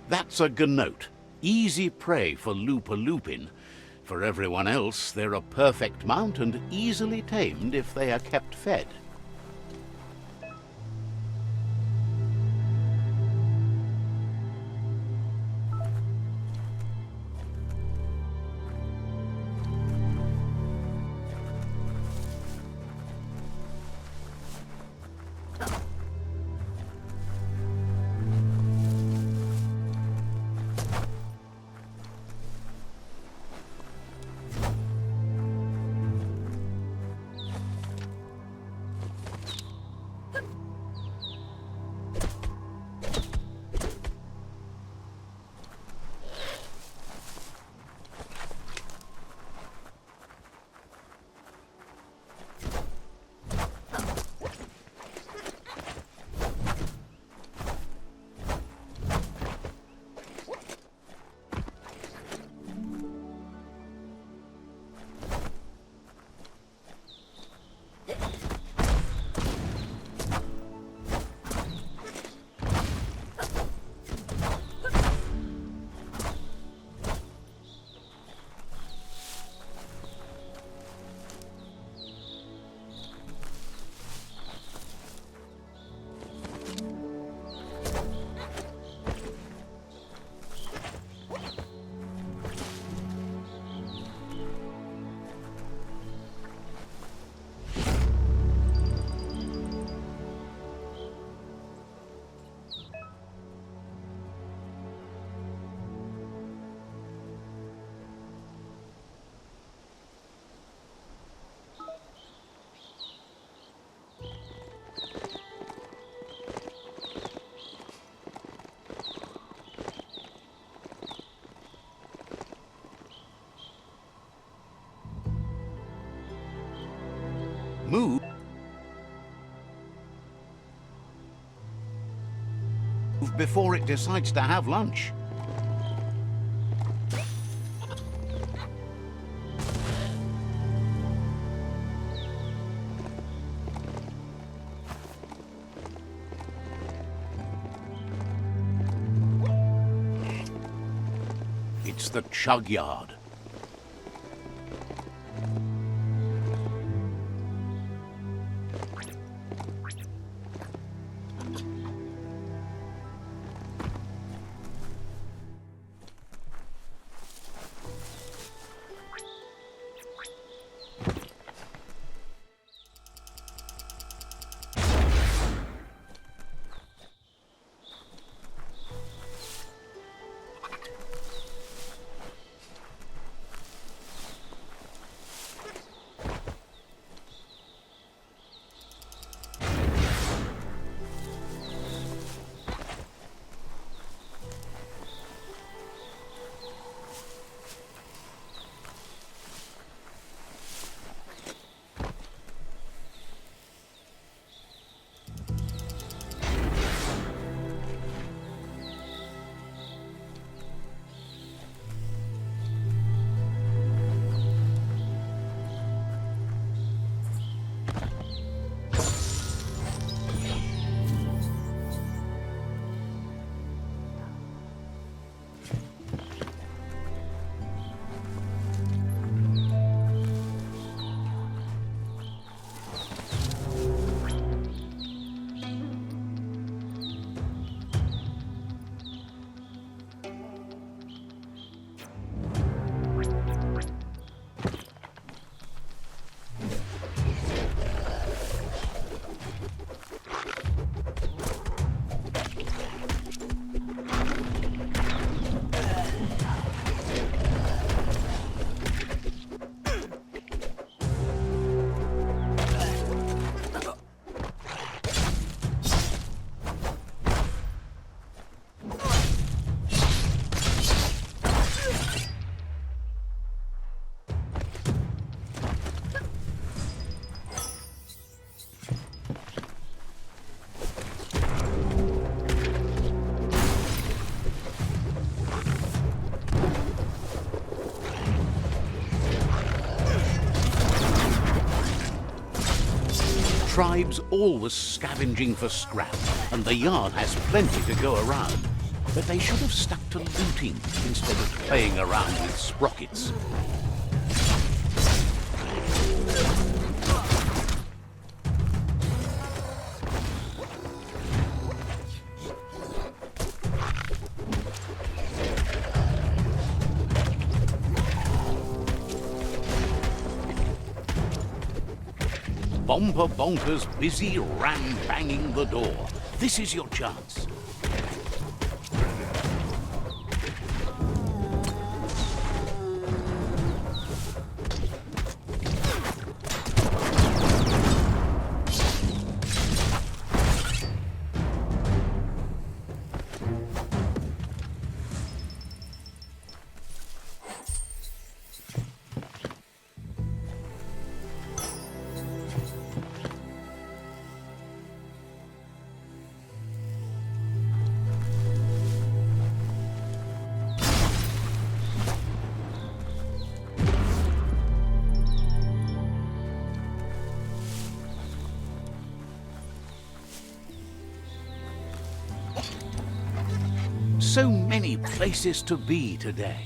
That's a gnote. Easy prey for Lupin. For everyone else, they're a perfect mount and easily tamed if they are kept fed. Move before it decides to have lunch. It's the chug yard. Tribes always scavenging for scrap, and the yard has plenty to go around. but they should have stuck to looting instead of playing around with sprockets. Bomper Bonker's busy ram-banging the door. This is your chance. So many places to be today.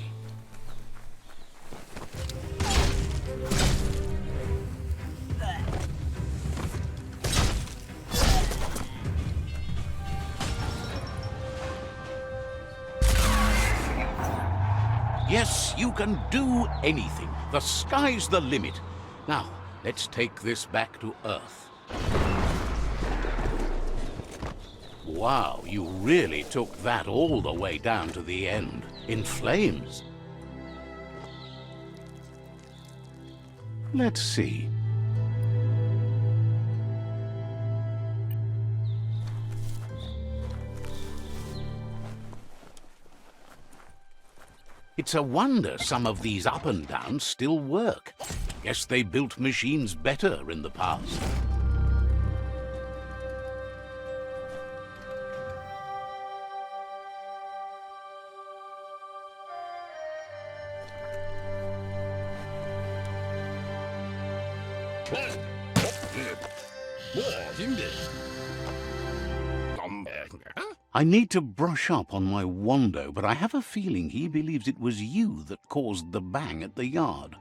Yes, you can do anything. The sky's the limit. Now, let's take this back to Earth. Wow, you really took that all the way down to the end, in flames. Let's see. It's a wonder some of these up and downs still work. Guess they built machines better in the past. I need to brush up on my Wando, but I have a feeling he believes it was you that caused the bang at the yard.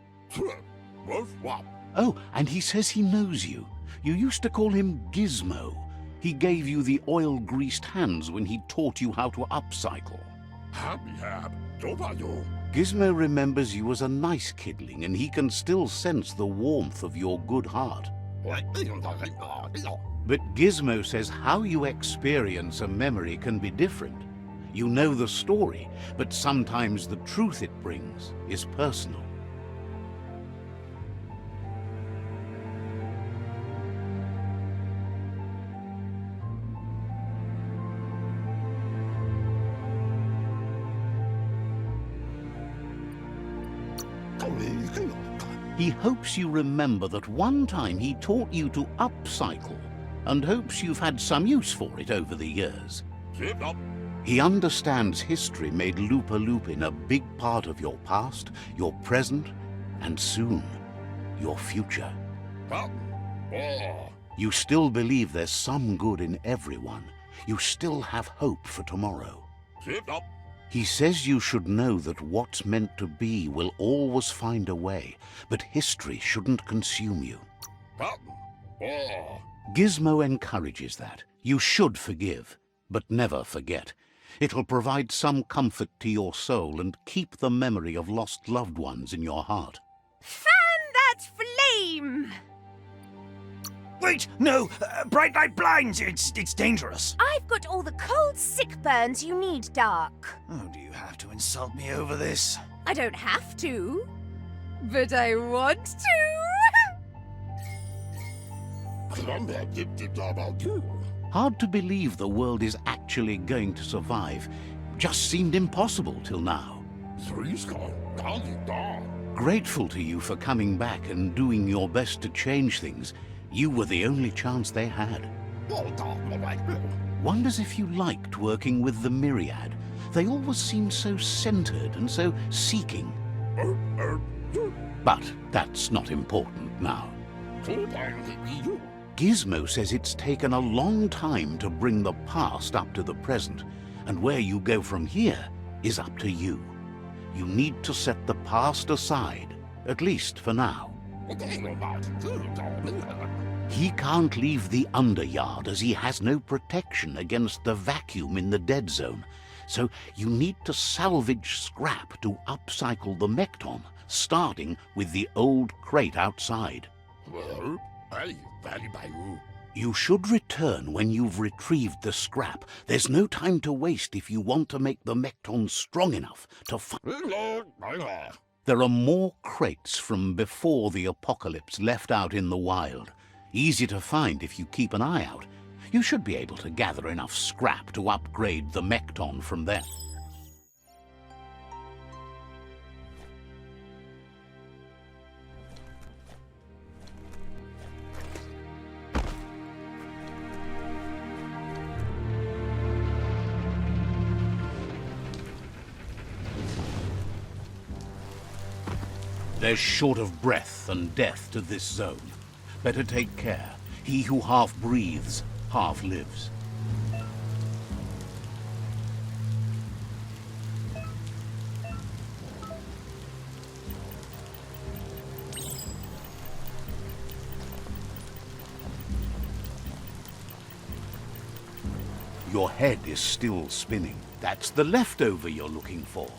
Oh, and he says he knows you. You used to call him Gizmo. He gave you the oil-greased hands when he taught you how to upcycle. Gizmo remembers you as a nice kidling, and he can still sense the warmth of your good heart. But Gizmo says how you experience a memory can be different. You know the story, but sometimes the truth it brings is personal. He hopes you remember that one time he taught you to upcycle, and hopes you've had some use for it over the years. He understands history made Lupa Lupin a big part of your past, your present, and soon, your future. You still believe there's some good in everyone. You still have hope for tomorrow. He says you should know that what's meant to be will always find a way, but history shouldn't consume you. Gizmo encourages that. You should forgive, but never forget. It'll provide some comfort to your soul and keep the memory of lost loved ones in your heart. Fan that flame! Wait, no! Bright light blinds! It's dangerous! I've got all the cold sick burns you need, Dark. Oh, do you have to insult me over this? I don't have to, but I want to. Hard to believe the world is actually going to survive. Just seemed impossible till now. Grateful to you for coming back and doing your best to change things. You were the only chance they had. Wonders if you liked working with the Myriad. They always seemed so centered and so seeking. But that's not important now. Gizmo says it's taken a long time to bring the past up to the present, and where you go from here is up to you. You need to set the past aside, at least for now. He can't leave the underyard as he has no protection against the vacuum in the dead zone, so you need to salvage scrap to upcycle the Mekton, starting with the old crate outside. You should return when you've retrieved the scrap. There's no time to waste if you want to make the Mekton strong enough to There are more crates from before the apocalypse left out in the wild. Easy to find if you keep an eye out. You should be able to gather enough scrap to upgrade the Mekton from there. There's short of breath and death to this zone. Better take care. He who half breathes, half lives. Your head is still spinning. That's the leftover you're looking for.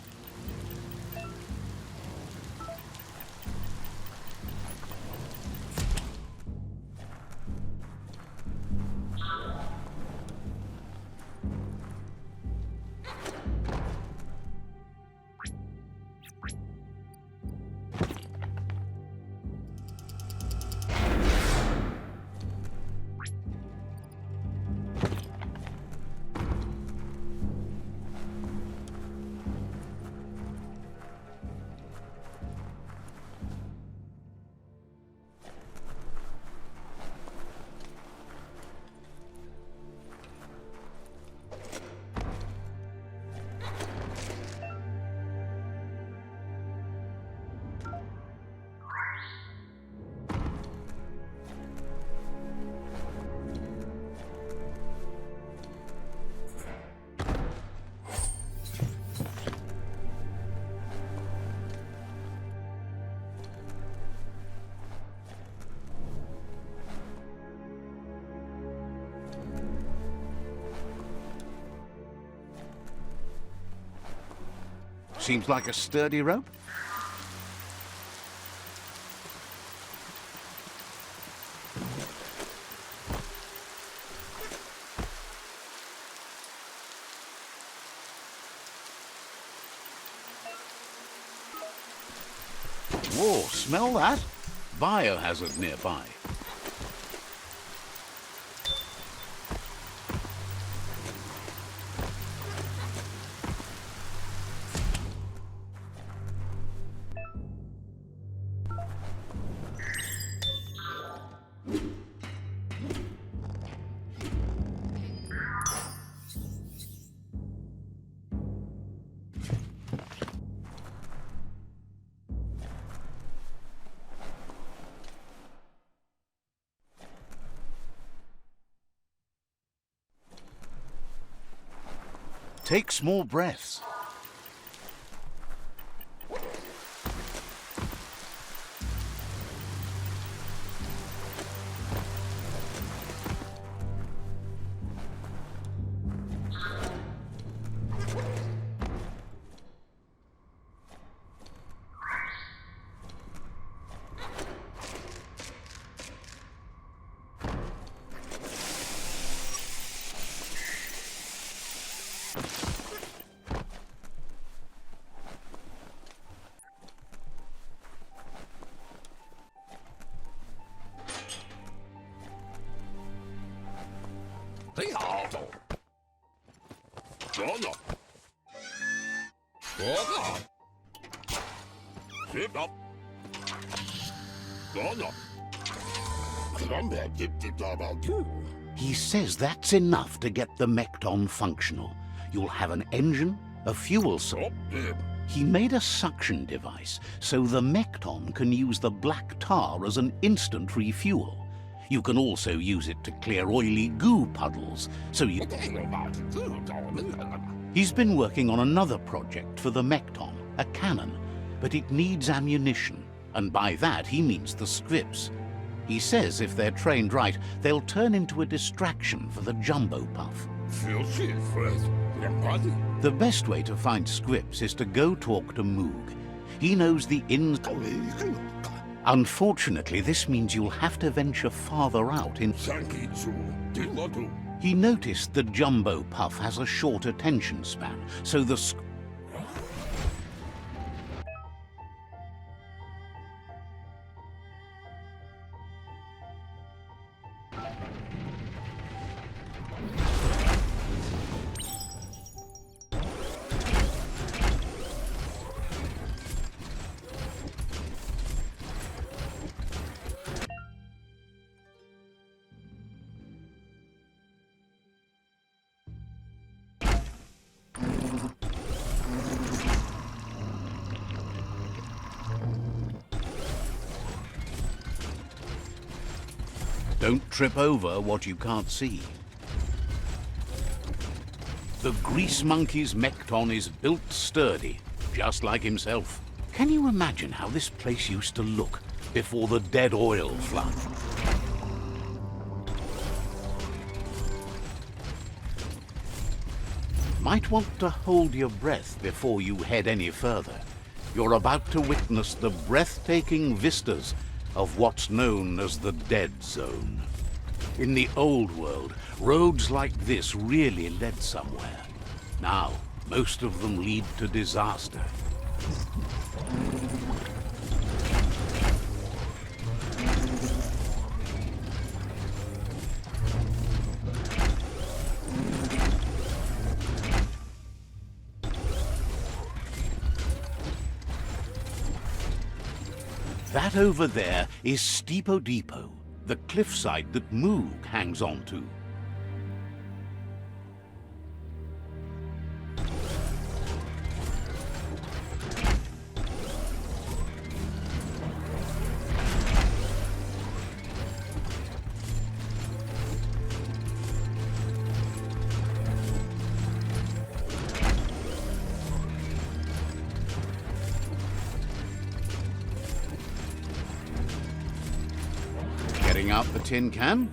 Seems like a sturdy rope. Whoa, smell that? Biohazard nearby. Take small breaths. He says that's enough to get the Mekton functional. You'll have an engine, a fuel source. He made a suction device, so the Mekton can use the black tar as an instant refuel. You can also use it to clear oily goo puddles, so you... He's been working on another project for the Mekton, a cannon, but it needs ammunition, and by that he means the scripts. He says if they're trained right, they'll turn into a distraction for the Jumbo Puff. The best way to find scripts is to go talk to Moog. He knows the ins... Unfortunately, this means you'll have to venture farther out in... He noticed the Jumbo Puff has a short attention span, so the... Don't trip over what you can't see. The Grease Monkey's Mekton is built sturdy, just like himself. Can you imagine how this place used to look before the dead oil flood? Might want to hold your breath before you head any further. You're about to witness the breathtaking vistas of what's known as the Dead Zone. In the old world, roads like this really led somewhere. Now, most of them lead to disaster. That over there is Steepo Depot, the cliffside that Moog hangs on to. Getting out the tin can.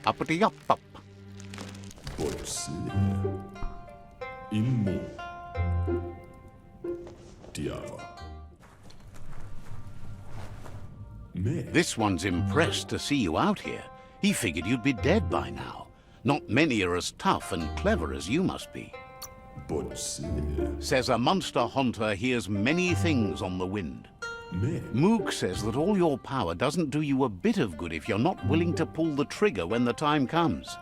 Uppity up up. Bolsi. Immo. Diava. Me. This one's impressed to see you out here. He figured you'd be dead by now. Not many are as tough and clever as you must be. Bolsi. Says a monster hunter hears many things on the wind. Me. Moog says that all your power doesn't do you a bit of good if you're not willing to pull the trigger when the time comes.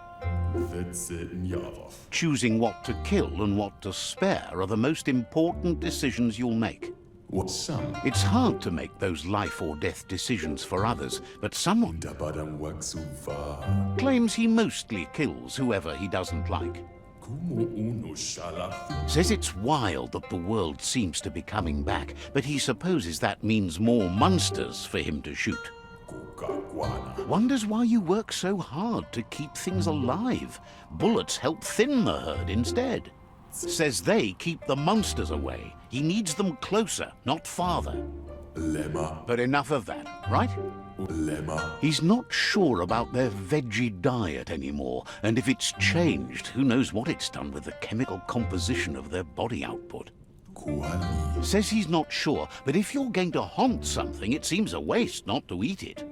That's it, Yava. Choosing what to kill and what to spare are the most important decisions you'll make. What some? It's hard to make those life or death decisions for others, but someone Dabadan Waxuva. claims he mostly kills whoever he doesn't like. Kumo uno shalafi. Says it's wild that the world seems to be coming back, but he supposes that means more monsters for him to shoot. Kukaguana. Wonders why you work so hard to keep things alive. Bullets help thin the herd instead. Says they keep the monsters away. He needs them closer, not farther. Lema. But enough of that, right? Lema. He's not sure about their veggie diet anymore, and if it's changed, who knows what it's done with the chemical composition of their body output. Kuali. Says he's not sure, but if you're going to haunt something, it seems a waste not to eat it.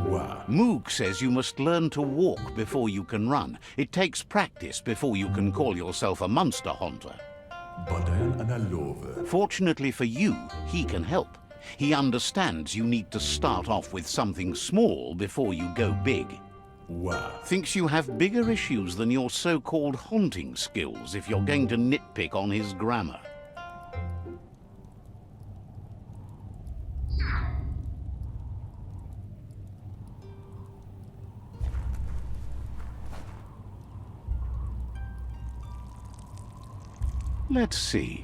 Wa. Moog says you must learn to walk before you can run. It takes practice before you can call yourself a monster hunter. Badayan analove. Fortunately for you, he can help. He understands you need to start off with something small before you go big. Wa. Thinks you have bigger issues than your so-called haunting skills if you're going to nitpick on his grammar. Let's see.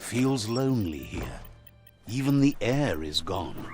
Feels lonely here. Even the air is gone.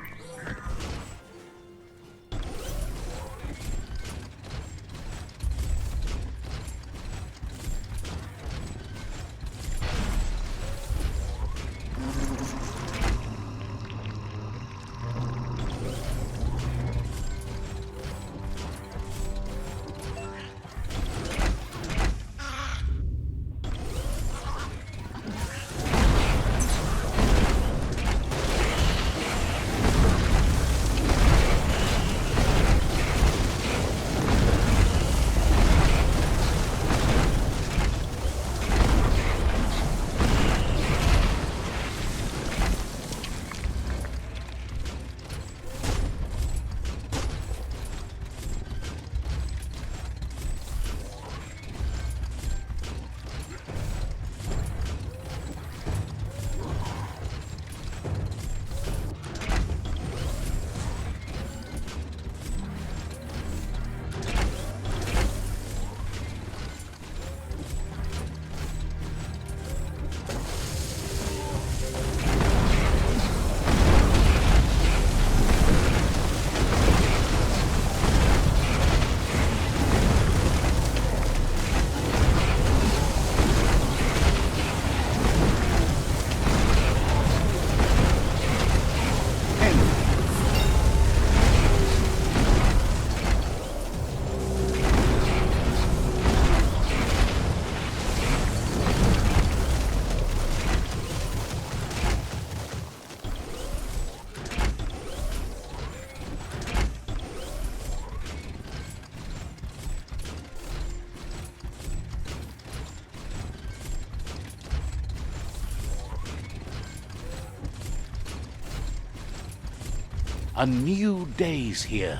A new day's here.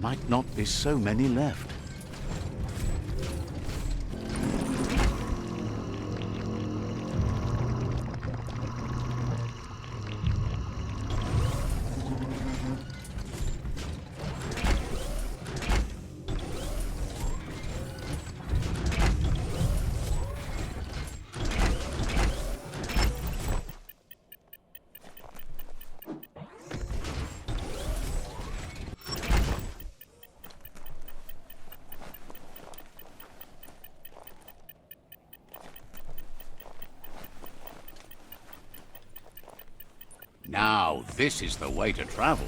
Might not be so many left. Now, this is the way to travel.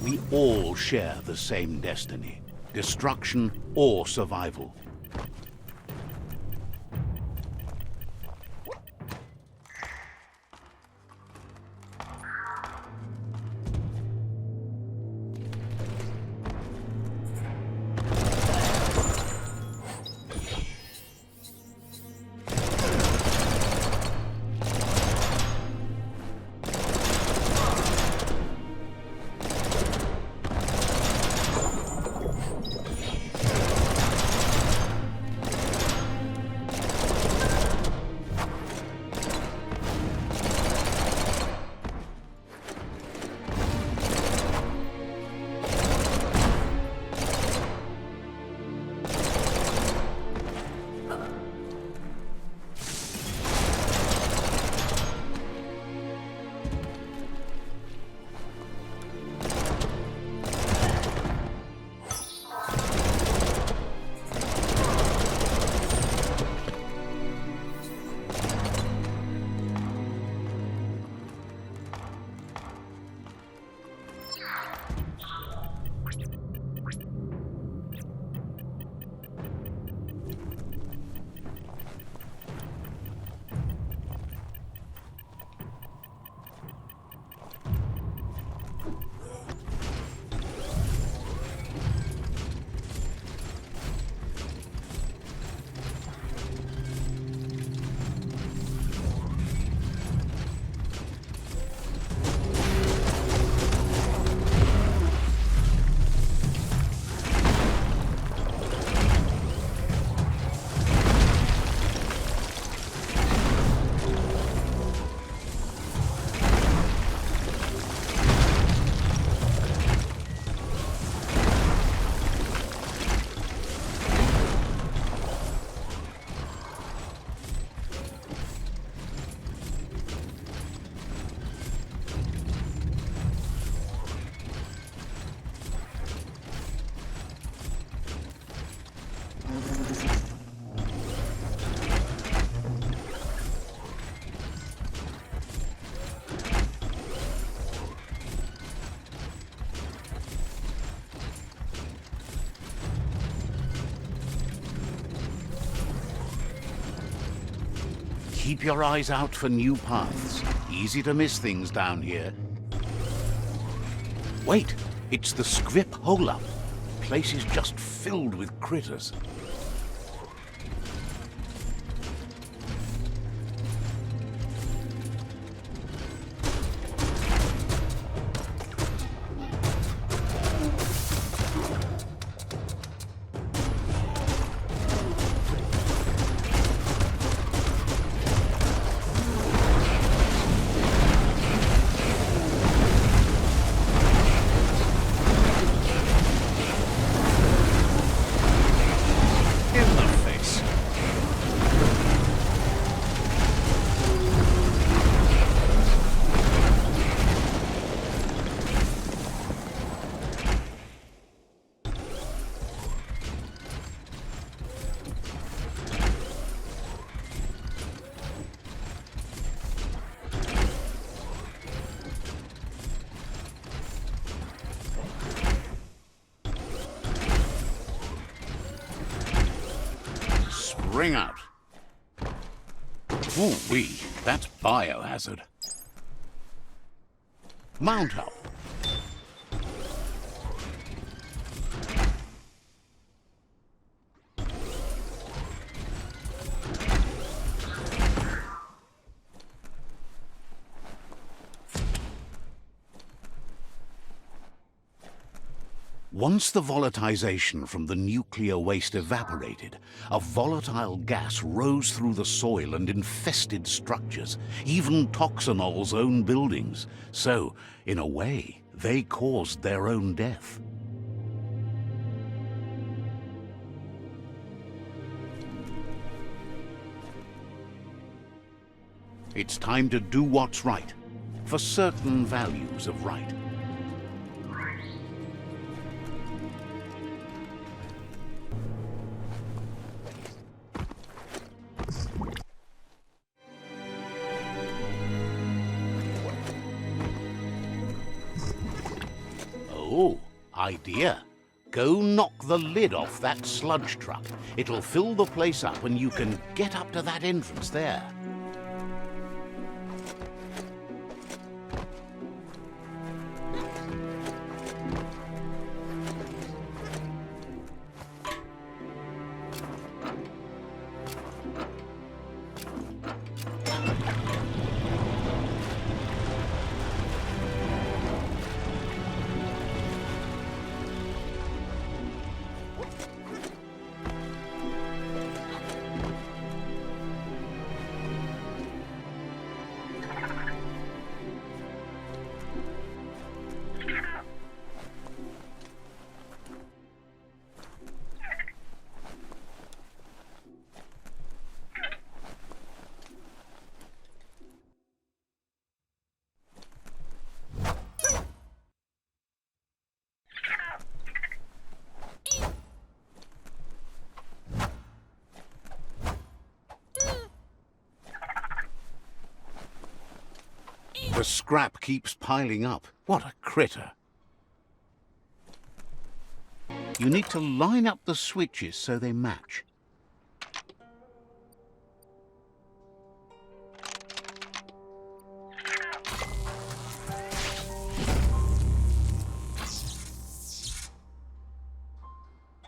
We all share the same destiny, destruction or survival. Keep your eyes out for new paths. Easy to miss things down here. Wait, it's the Scrip hole-up. Place is just filled with critters. Spring out. Ooh-wee, that's biohazard. Mount up. Once the volatilization from the nuclear waste evaporated, a volatile gas rose through the soil and infested structures, even Toxanol's own buildings. So, in a way, they caused their own death. It's time to do what's right, for certain values of right. Oh, idea. Go knock the lid off that sludge truck. It'll fill the place up and you can get up to that entrance there. The scrap keeps piling up. What a critter. You need to line up the switches so they match.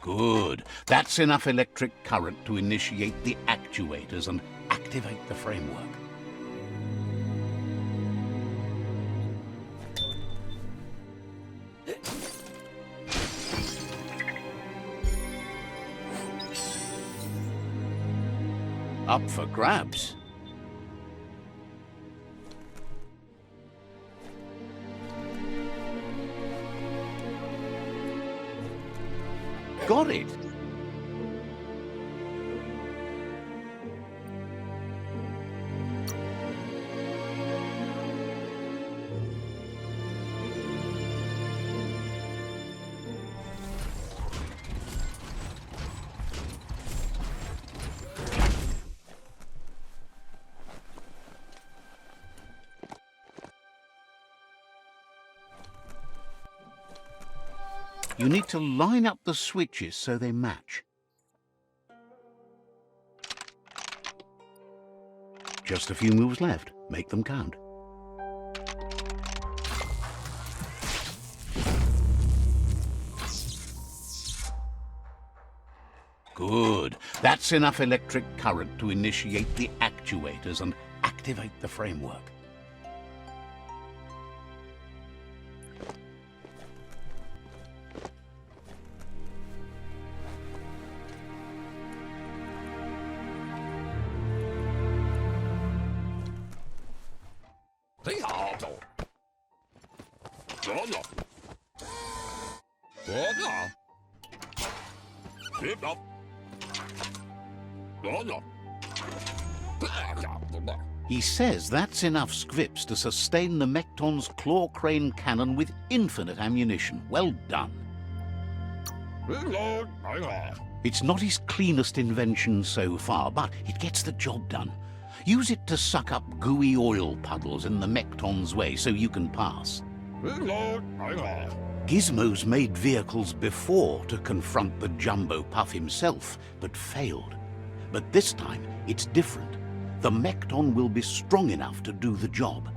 Good. That's enough electric current to initiate the actuators and activate the framework. Up for grabs. Got it. You need to line up the switches so they match. Just a few moves left. Make them count. Good. That's enough electric current to initiate the actuators and activate the framework. He says that's enough scripts to sustain the Mekton's claw crane cannon with infinite ammunition. Well done. It's not his cleanest invention so far, but it gets the job done. Use it to suck up gooey oil puddles in the Mekton's way so you can pass. Gizmo's made vehicles before to confront the Jumbo Puff himself, but failed. But this time, it's different. The Mekton will be strong enough to do the job.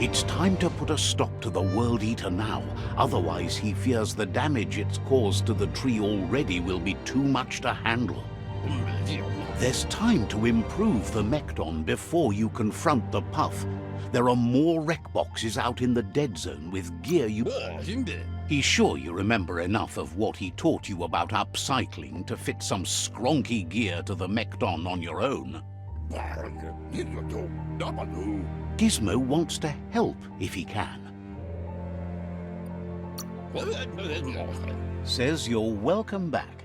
It's time to put a stop to the World Eater now. Otherwise, he fears the damage it's caused to the tree already will be too much to handle. There's time to improve the Mekton before you confront the Puff. There are more wreck boxes out in the dead zone with gear you... He's sure you remember enough of what he taught you about upcycling to fit some skronky gear to the Mekton on your own. Gizmo wants to help if he can. Says you're welcome back.